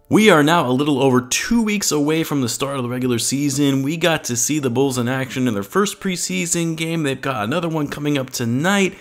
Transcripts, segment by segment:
We are now a little over 2 weeks away from the start of the regular season. We got to see the Bulls in action in their first preseason game. They've got another one coming up tonight.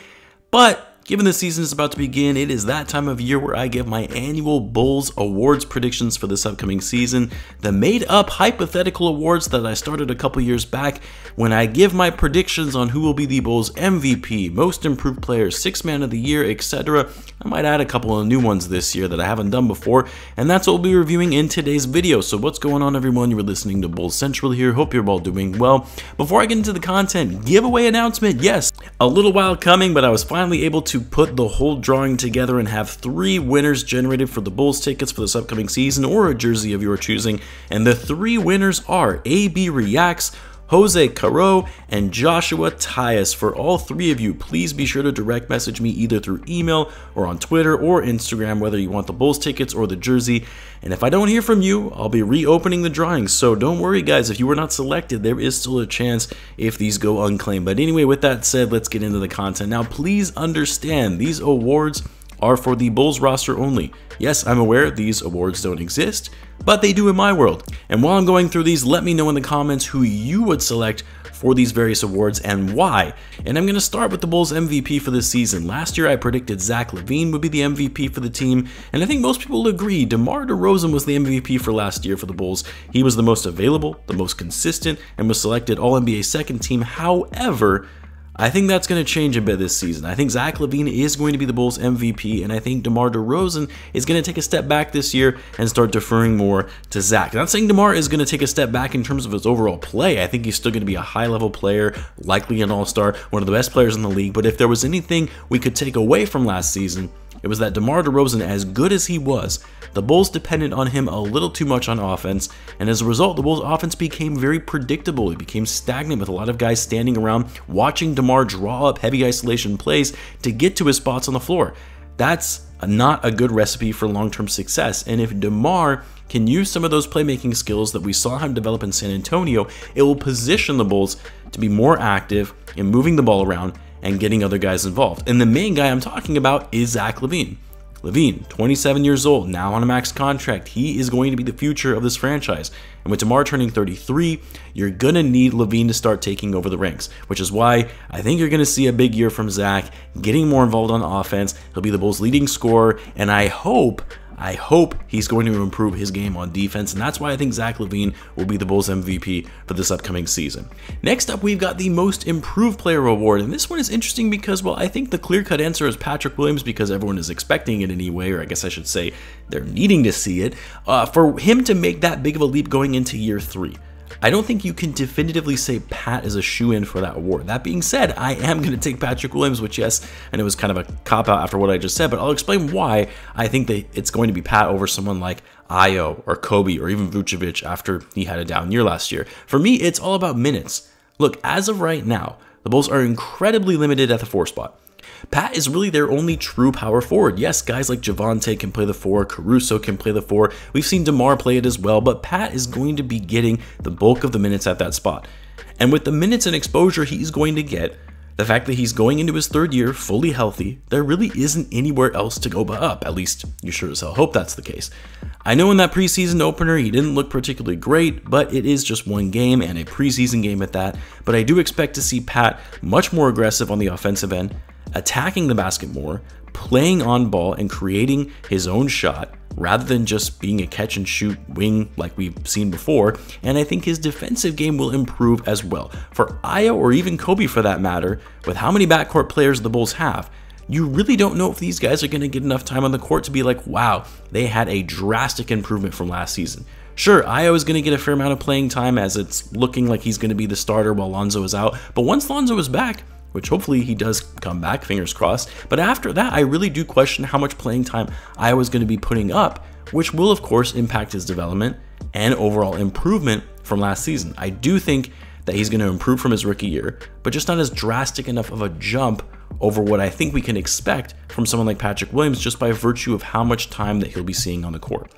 But given the season is about to begin, it is that time of year where I give my annual Bulls awards predictions for this upcoming season. The made-up hypothetical awards that I started a couple years back when I give my predictions on who will be the Bulls MVP, most improved player, sixth man of the year, etc. I might add a couple of new ones this year that I haven't done before, and that's what we'll be reviewing in today's video. So what's going on, everyone? You're listening to Bulls Central here. Hope you're all doing well. Before I get into the content, giveaway announcement. Yes, a little while coming, but I was finally able to put the whole drawing together and have 3 winners generated for the Bulls tickets for this upcoming season, or a jersey of your choosing. And the 3 winners are AB Reacts, Jose Caro, and Joshua Tyus. For all 3 of you, please be sure to direct message me either through email or on Twitter or Instagram, whether you want the Bulls tickets or the jersey. And if I don't hear from you, I'll be reopening the drawings. So don't worry, guys, if you were not selected, there is still a chance if these go unclaimed. But anyway, with that said, let's get into the content. Now, please understand, these awards are for the Bulls roster only. Yes, I'm aware these awards don't exist, but they do in my world. And while I'm going through these, let me know in the comments who you would select for these various awards and why. And I'm going to start with the Bulls MVP for this season. Last year I predicted Zach Lavine would be the MVP for the team, and I think most people will agree DeMar DeRozan was the MVP for last year for the Bulls. He was the most available, the most consistent, and was selected All-NBA second team. However, I think that's going to change a bit this season. I think Zach Lavine is going to be the Bulls MVP, and I think DeMar DeRozan is going to take a step back this year and start deferring more to Zach. I'm not saying DeMar is going to take a step back in terms of his overall play. I think he's still going to be a high-level player, likely an all-star, one of the best players in the league. But if there was anything we could take away from last season, it was that DeMar DeRozan, as good as he was, the Bulls depended on him a little too much on offense, and as a result, the Bulls offense became very predictable. It became stagnant with a lot of guys standing around watching DeMar draw up heavy isolation plays to get to his spots on the floor. That's not a good recipe for long-term success, and if DeMar can use some of those playmaking skills that we saw him develop in San Antonio, it will position the Bulls to be more active in moving the ball around and getting other guys involved. And the main guy I'm talking about is Zach Lavine. Lavine, 27 years old, now on a max contract. He is going to be the future of this franchise. And with DeMar turning 33, you're going to need Lavine to start taking over the ranks, which is why I think you're going to see a big year from Zach, getting more involved on offense. He'll be the Bulls' leading scorer, and I hope he's going to improve his game on defense, and that's why I think Zach Lavine will be the Bulls MVP for this upcoming season. Next up, we've got the Most Improved Player award, and this one is interesting because, well, I think the clear-cut answer is Patrick Williams because everyone is expecting it anyway, or I guess I should say they're needing to see it, for him to make that big of a leap going into year 3. I don't think you can definitively say Pat is a shoo-in for that award. That being said, I am going to take Patrick Williams, which, yes, and it was kind of a cop-out after what I just said, but I'll explain why I think that it's going to be Pat over someone like Ayo or Coby or even Vucevic after he had a down year last year. For me, it's all about minutes. Look, as of right now, the Bulls are incredibly limited at the 4 spot. Pat is really their only true power forward. Yes, guys like Javonte can play the 4, Caruso can play the 4, we've seen DeMar play it as well, but Pat is going to be getting the bulk of the minutes at that spot. And with the minutes and exposure he's going to get, the fact that he's going into his 3rd year fully healthy, there really isn't anywhere else to go but up. At least you sure as hell hope that's the case. I know in that preseason opener he didn't look particularly great, but it is just one game and a preseason game at that. But I do expect to see Pat much more aggressive on the offensive end, attacking the basket more, playing on ball and creating his own shot rather than just being a catch and shoot wing like we've seen before, and I think his defensive game will improve as well. For Ayo or even Coby for that matter, with how many backcourt players the Bulls have, you really don't know if these guys are going to get enough time on the court to be like, wow, they had a drastic improvement from last season. Sure, Ayo is going to get a fair amount of playing time as it's looking like he's going to be the starter while Lonzo is out, but once Lonzo is back, which hopefully he does come back, fingers crossed. But after that, I really do question how much playing time Ayo is going to be putting up, which will of course impact his development and overall improvement from last season. I do think that he's going to improve from his rookie year, but just not as drastic enough of a jump over what I think we can expect from someone like Patrick Williams just by virtue of how much time that he'll be seeing on the court.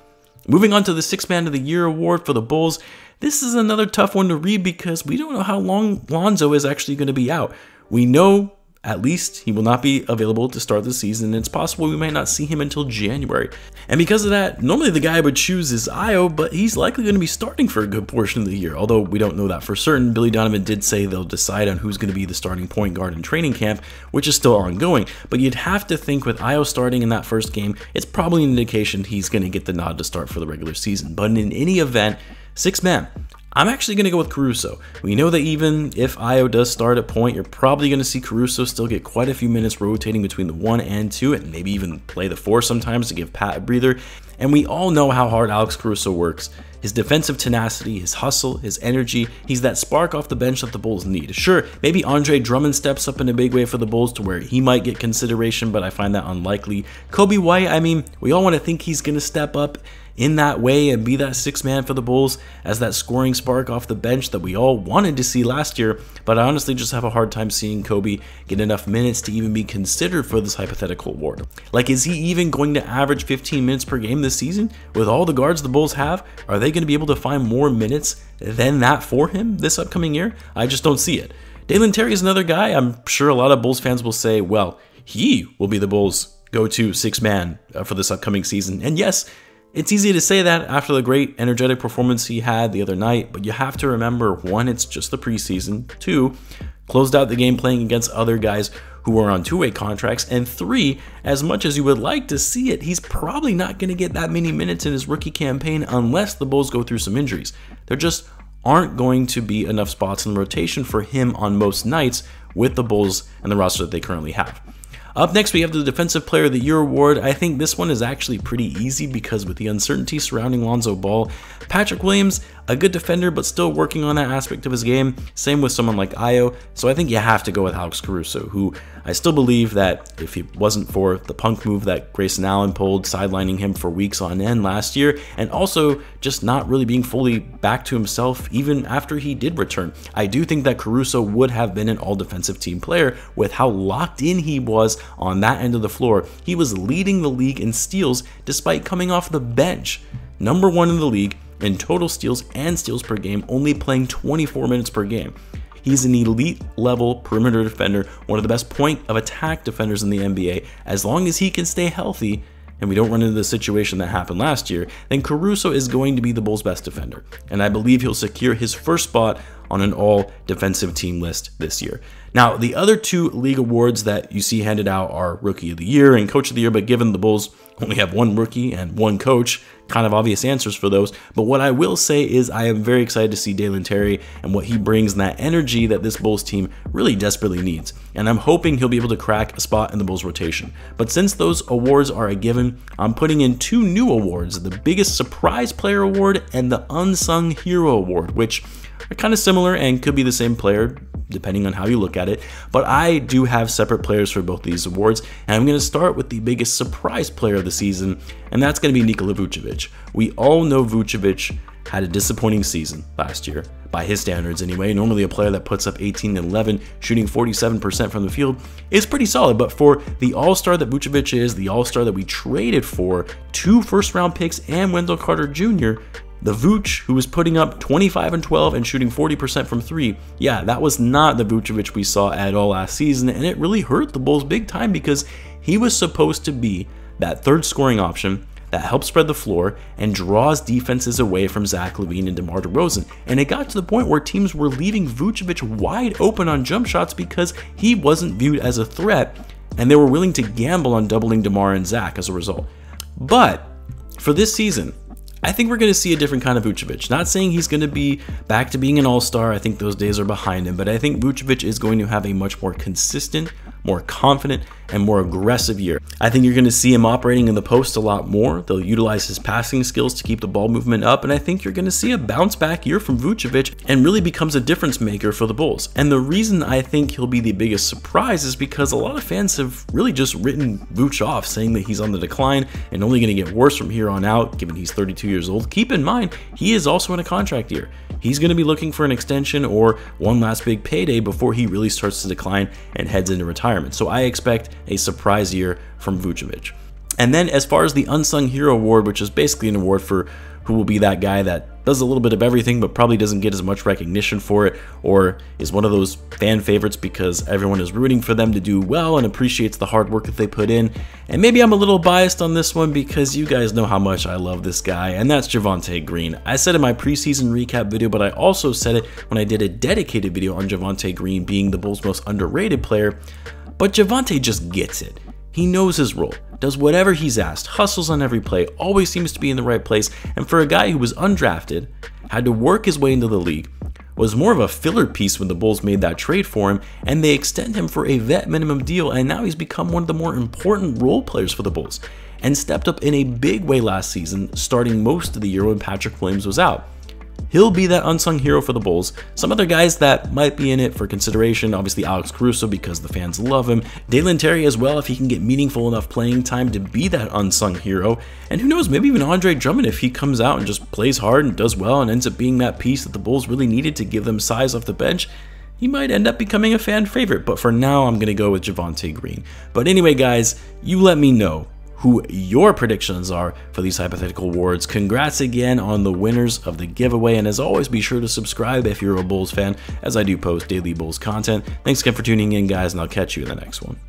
Moving on to the Sixth Man of the Year award for the Bulls, this is another tough one to read because we don't know how long Lonzo is actually going to be out. We know at least he will not be available to start the season. It's possible we might not see him until January. And because of that, normally the guy I would choose is Ayo, but he's likely going to be starting for a good portion of the year, although we don't know that for certain. Billy Donovan did say they'll decide on who's going to be the starting point guard in training camp, which is still ongoing. But you'd have to think with Ayo starting in that first game, it's probably an indication he's going to get the nod to start for the regular season. But in any event, 6-man. I'm actually going to go with Caruso. We know that even if Ayo does start at point, you're probably going to see Caruso still get quite a few minutes rotating between the 1 and 2, and maybe even play the 4 sometimes to give Pat a breather. And we all know how hard Alex Caruso works. His defensive tenacity, his hustle, his energy, he's that spark off the bench that the Bulls need. Sure, maybe Andre Drummond steps up in a big way for the Bulls to where he might get consideration, but I find that unlikely. Coby White, I mean, we all want to think he's going to step up in that way and be that 6-man for the Bulls as that scoring spark off the bench that we all wanted to see last year, but I honestly just have a hard time seeing Coby get enough minutes to even be considered for this hypothetical award. Like, is he even going to average 15 minutes per game this season? With all the guards the Bulls have, are they going to be able to find more minutes than that for him this upcoming year? I just don't see it. Dalen Terry is another guy. I'm sure a lot of Bulls fans will say, well, he will be the Bulls' go-to 6-man for this upcoming season. And yes, it's easy to say that after the great energetic performance he had the other night, but you have to remember, 1, it's just the preseason, 2, closed out the game playing against other guys who are on two-way contracts, and 3, as much as you would like to see it, he's probably not going to get that many minutes in his rookie campaign unless the Bulls go through some injuries. There just aren't going to be enough spots in the rotation for him on most nights with the Bulls and the roster that they currently have. Up next, we have the Defensive Player of the Year award. I think this one is actually pretty easy because with the uncertainty surrounding Lonzo Ball, Patrick Williams, a good defender, but still working on that aspect of his game. Same with someone like Ayo. So I think you have to go with Alex Caruso, who I still believe that if he wasn't for the punk move that Grayson Allen pulled, sidelining him for weeks on end last year, and also just not really being fully back to himself even after he did return, I do think that Caruso would have been an all-defensive team player with how locked in he was on that end of the floor. He was leading the league in steals despite coming off the bench. Number 1 in the league in total steals and steals per game, only playing 24 minutes per game. He's an elite level perimeter defender, one of the best point of attack defenders in the NBA. As long as he can stay healthy and we don't run into the situation that happened last year, then Caruso is going to be the Bulls' best defender. And I believe he'll secure his first spot on an all-defensive team list this year. Now, the other 2 league awards that you see handed out are Rookie of the Year and Coach of the Year, but given the Bulls only have 1 rookie and 1 coach, kind of obvious answers for those. But what I will say is I am very excited to see Dalen Terry and what he brings and that energy that this Bulls team really desperately needs. And I'm hoping he'll be able to crack a spot in the Bulls rotation. But since those awards are a given, I'm putting in 2 new awards, the Biggest Surprise Player Award and the Unsung Hero Award, which are kind of similar and could be the same player depending on how you look at it, but I do have separate players for both these awards, and I'm going to start with the biggest surprise player of the season, and that's going to be Nikola Vucevic. We all know Vucevic had a disappointing season last year, by his standards anyway. Normally a player that puts up 18 and 11, shooting 47% from the field is pretty solid, but for the all-star that Vucevic is, the all-star that we traded for 2 first-round picks and Wendell Carter Jr., the Vooch, who was putting up 25 and 12 and shooting 40% from 3, yeah, that was not the Vucevic we saw at all last season, and it really hurt the Bulls big time because he was supposed to be that third scoring option that helps spread the floor and draws defenses away from Zach Lavine and DeMar DeRozan. And it got to the point where teams were leaving Vucevic wide open on jump shots because he wasn't viewed as a threat, and they were willing to gamble on doubling DeMar and Zach as a result. But for this season, I think we're going to see a different kind of Vucevic. Not saying he's going to be back to being an all-star. I think those days are behind him. But I think Vucevic is going to have a much more consistent, more confident, and more aggressive year. I think you're going to see him operating in the post a lot more. They'll utilize his passing skills to keep the ball movement up. And I think you're going to see a bounce-back year from Vucevic and really becomes a difference maker for the Bulls. And the reason I think he'll be the biggest surprise is because a lot of fans have really just written Vooch off, saying that he's on the decline and only going to get worse from here on out, given he's 32 years old. Keep in mind, he is also in a contract year. He's going to be looking for an extension or one last big payday before he really starts to decline and heads into retirement. So I expect a surprise year from Vucevic. And then as far as the Unsung Hero Award, which is basically an award for who will be that guy that does a little bit of everything, but probably doesn't get as much recognition for it, or is one of those fan favorites because everyone is rooting for them to do well and appreciates the hard work that they put in. And maybe I'm a little biased on this one because you guys know how much I love this guy, and that's Javonte Green. I said in my preseason recap video, but I also said it when I did a dedicated video on Javonte Green being the Bulls' most underrated player. But Javonte just gets it. He knows his role, does whatever he's asked, hustles on every play, always seems to be in the right place, and for a guy who was undrafted, had to work his way into the league, was more of a filler piece when the Bulls made that trade for him, and they extend him for a vet minimum deal, and now he's become one of the more important role players for the Bulls, and stepped up in a big way last season, starting most of the year when Patrick Williams was out. He'll be that unsung hero for the Bulls. Some other guys that might be in it for consideration, obviously Alex Caruso because the fans love him, Dalen Terry as well if he can get meaningful enough playing time to be that unsung hero, and who knows, maybe even Andre Drummond if he comes out and just plays hard and does well and ends up being that piece that the Bulls really needed to give them size off the bench. He might end up becoming a fan favorite, but for now I'm going to go with Javonte Green. But anyway guys, you let me know who your predictions are for these hypothetical awards. Congrats again on the winners of the giveaway, and as always, be sure to subscribe if you're a Bulls fan, as I do post daily Bulls content. Thanks again for tuning in, guys, and I'll catch you in the next one.